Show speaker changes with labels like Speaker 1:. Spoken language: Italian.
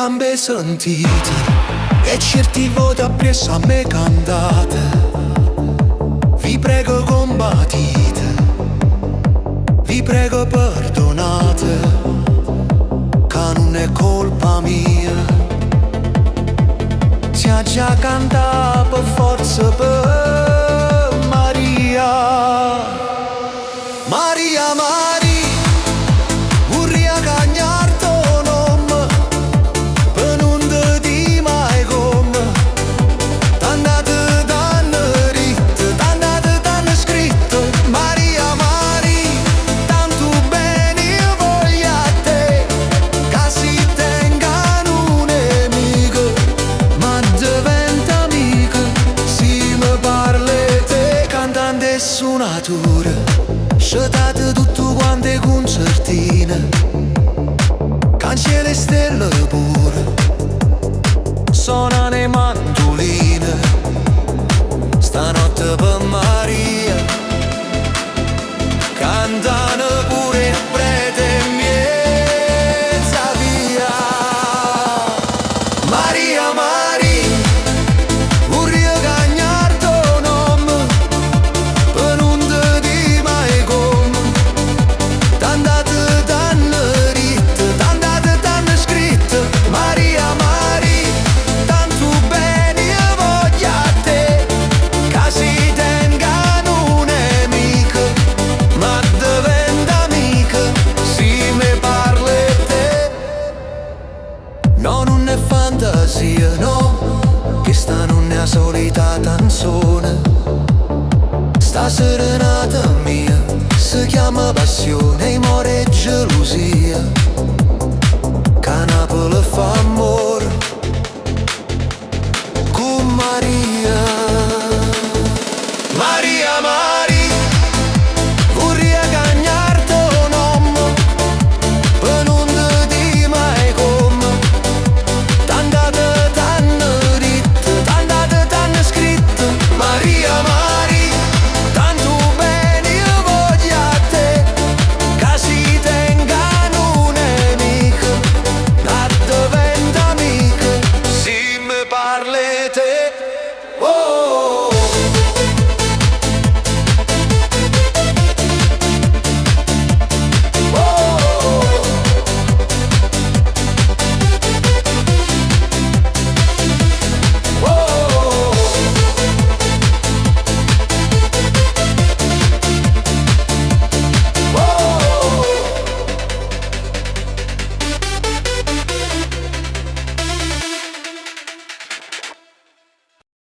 Speaker 1: gambe sentite e certi voti appresso a me cantate. Vi prego combattite, vi prego perdonate, che non è colpa mia. Si ha già cantato per forza per Maria. Maria, Maria, vorrei cagnarti un nome, per non te di mai come. T'andate danno ritte, t'andate danno scritto. Maria, Maria, tanto bene io voglio a te, che si tengano nemiche, ma diventa amica. Si mi parli te cantando e suonatura, scetate tutto quante concertine, canzoni e stelle pure, suonano le mandoline. Stanotte per Maria cantano pure il prete e mezza via. Maria, Maria, vorrei cagnarti un nome, per non te di mai come. T'andate danno ritte, t'andate danno scritto. Maria, Maria, tanto bene io voglio a te, che si tengano nemiche, ma diventa amica. Si mi parli te. No, non è fantasia, no, che sta non è la solita canzone. Sta serenata mia si chiama passione, amore e gelosia, che a Napoli fa amore con Maria.